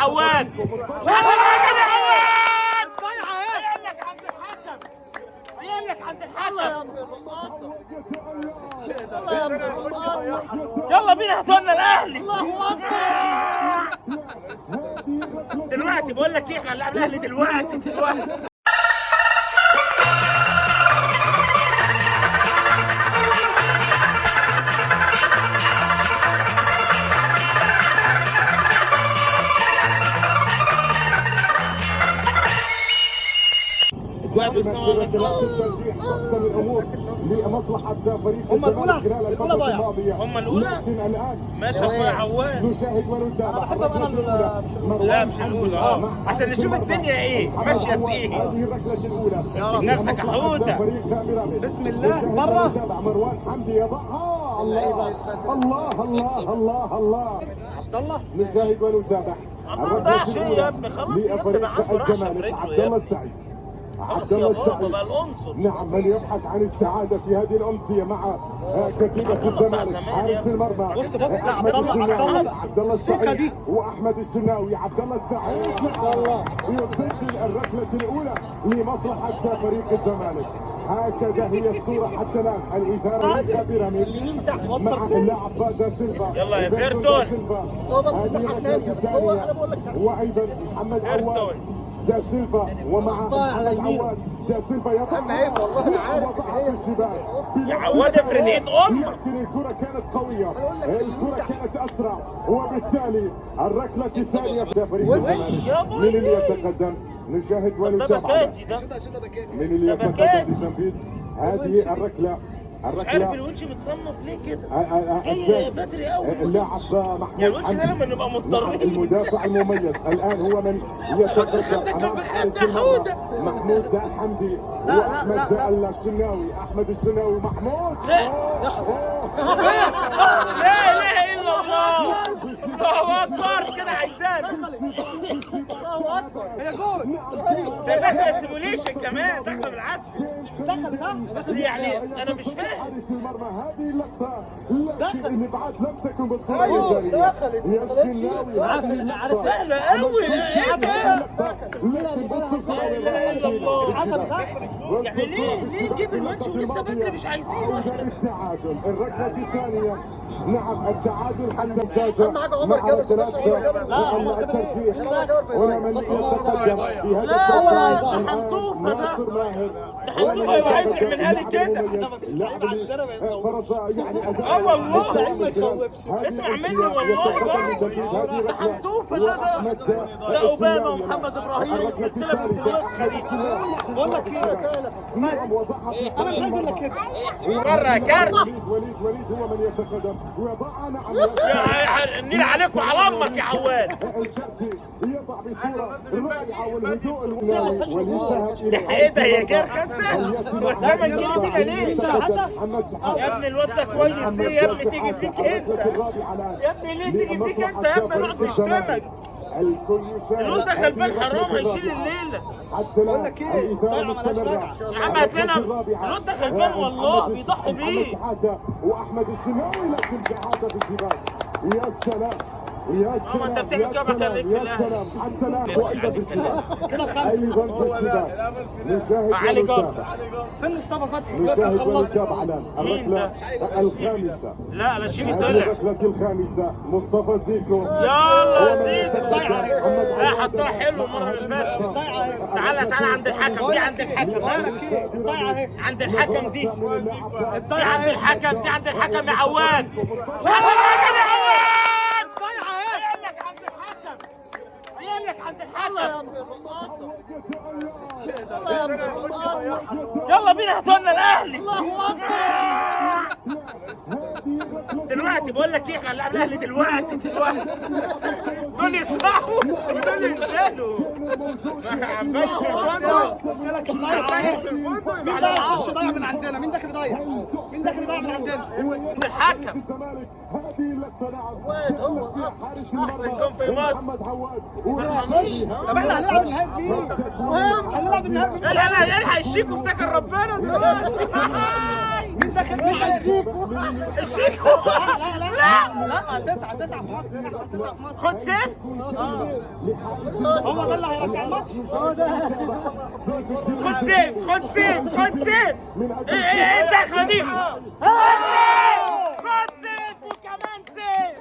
عواد عواد ضيعه اهي. قايل لك عند الحكم، قايل لك عند الحكم. يلا يا ابن الرقاصة، يلا يا ابن الرقاصة، يلا بينا هاتوا لنا الاهلي. الله أكبر. دلوقتي بقول لك ايه، احنا هنلعب الاهلي دلوقتي. دائما تبدلات الترجيح تحسم الامور لمصلحه فريق الزمالك خلال الفتره الماضيه. هم الاولى لكن الان ماشي يا عواد. نشاهد ونتابع الركله الاولى. لا مش الاولى، عشان نشوف الدنيا ايه ماشيه في ايه. هذه الركله الاولى نفسك يا حوده. فريق بيراميدز. بسم الله مره نتابع مروان حمدي يضعها. الله الله الله الله الله. عبد الله نشاهد ونتابع ما ضاعش يا ابني، خلاص يا ابني بقى عنده رعشه في الزمالك. رجله عبد يا الله ابني. السعيد، خلاص عبد يا الله بابا السعيد. بقى العنصر. نعم، من يبحث عن السعادة في هذه الأمسية مع كتيبة الزمالك. حارس المرمى بص أحمد الشناوي، عبد الله الثقة السعيد دي. وأحمد الشناوي. عبد الله السعيد يسجل الركلة الأولى لمصلحة فريق الزمالك. هكذا هي الصورة حتى الآن. الإثارة لبيراميدز مع اللاعب دا سيلفا. يلا يا فيرتون. هو بس هذه ده الركلة حكاية، بس هو أنا بقول لك الثانية. وأيضا محمد عواد دا سيلفا، ومع محمد عواد دا سيلفا عم عيب والله أنا عارف. وضعها في الشباك. يا عواد افرد ايد امك. لكن الكرة كانت قوية، الكرة كانت أسرع، وبالتالي الركلة الثانية في فريق الزمالك. من اللي يتقدم؟ نشاهد ده ونتابع. بكاتي ده. من اللي يتقدم بتنفيذ هذه الركلة؟ مش عارف الونش متصنف ليه كده؟ جاي جاي بدري قوي. اللاعب يا محمود الونش ده لما نبقى نعم، مضطرين. المدافع المميز الان هو من يتقدم امام حارس المرمى محمود حمدي واحمد الشناوي. احمد الشناوي، محمود. لا اله الا الله. الله اكبر كده عايزانا. الله أكبر. هي جول ده داخله سيموليشن كمان، داخله بالعافيه. دخلت ها بس يعني انا مش فاهم. حارس المرمى هذه اللقطة، لكن الابعاد لم تكن بالصورة أيوه، الجارية. دخلت. يا الشناوي هذه اللقطة سهله قوي. ايه ده؟ لكن بالصورة لا اله الا الله. حسب ها يعني ليه نجيب الونش ولسه بدري مش عايزينه؟ التعادل. الركلة الثانية. نعم، التعادل حتى امتاز أهم حاجة عمر مع جابر ركلات لا، الترجيح. عمر جابر هنا من يتقدم في هذا لا، التوقيت ده حنطوفة ده. ناصر ماهر. حنطوفة يبقى عايز يعملها لي كده. اللاعب اللي فرض يعني اداء والله. مستوى من خلال هذه اسمع الأمسية. مني والله. يتقدم بتنفيذ هذه ده الركلة. حنطوفة ده. وأحمد ده أوباما الشناوي. ومحمد إبراهيم. الركلة سلسلة بنت الثالثة. الوسخة دي. بقول لك ايه نعم، وضعها في انا مش عايز اقول لك كده مرة كارت. وليد هو من يتقدم ويضعها. نعم، النيل عليك وعلى امك يا عواد. الكارتي يضع بصورة رائعة والهدوء الوليد. وليد ذهب إلى ايه ده يا جار خسر؟ هو الزمن جري بينا ليه؟ محمد يا ابني الواد ده كويس ليه يا ابني تيجي فيك انت؟ يا ابني ليه تيجي فيك انت يا ابني؟ نقعد نشتمك. الكل يشاهد. الواد ده غلبان حرام هيشيل الليله. حتى الان الاثاره مستمره. يا عم هات لنا الواد ده غلبان والله بيضحوا بيه. محمد شحاته واحمد الشناوي، لكن شحاته في الشباك. يا سلام يا سلام انت بتعمل يا كده سلام خليك يا سلام. حتى الان هو ايضا في الشباك، كده بخمسه ايضا في الشباك. نشاهد علي ونتابع. فين مصطفى فتحي نشاهد خلصت ونتابع الان الركله الخامسه. لا لا شيل هذه طلع. الركله الخامسه. مصطفى زيكو. يلا ومن زيكو. يتقدم. لا حطها حلو المره اللي فاتت. تعالى تعالى عند الحكم دي، عند الحكم عند الحكم دي. دي عند الحكم، دي عند الحكم يا عواد. يا عواد ضيعه اهي. قايل لك عند الحكم، قايل لك عند يلا يا الحكم. ابن الرقاصة، يلا يا ابن الرقاصة، يلا بينا هاتوا لنا الاهلي. الله أكبر. دلوقتي بقول لك ايه، احنا هنلعب الاهلي دلوقتي. دول يطلعوا ودول ينزلوا. ما عمالش في الفندق. مين ده ضيع من عندنا؟ مين داخل ضيع؟ مين داخل ضيع من عندنا؟ الحكم. الزمالك. هذه اللقطه. نعم، عواد هو حارس أحسن جون في المرمى مصر. محمد عواد. طب احنا هنلعب النهائي بمين؟ هنلعب النهائي لا لا لا الحق الشيك وافتكر ربنا دلوقتي. مين داخل مع الشيكو؟ الشيكو. لا 9 9 في مصر، احسن 9 في مصر. خد سيف. هو ده اللي هيرجع الماتش. خد سيف خد سيف خد سيف. ايه الدخله دي؟ خد سيف وكمان سيف.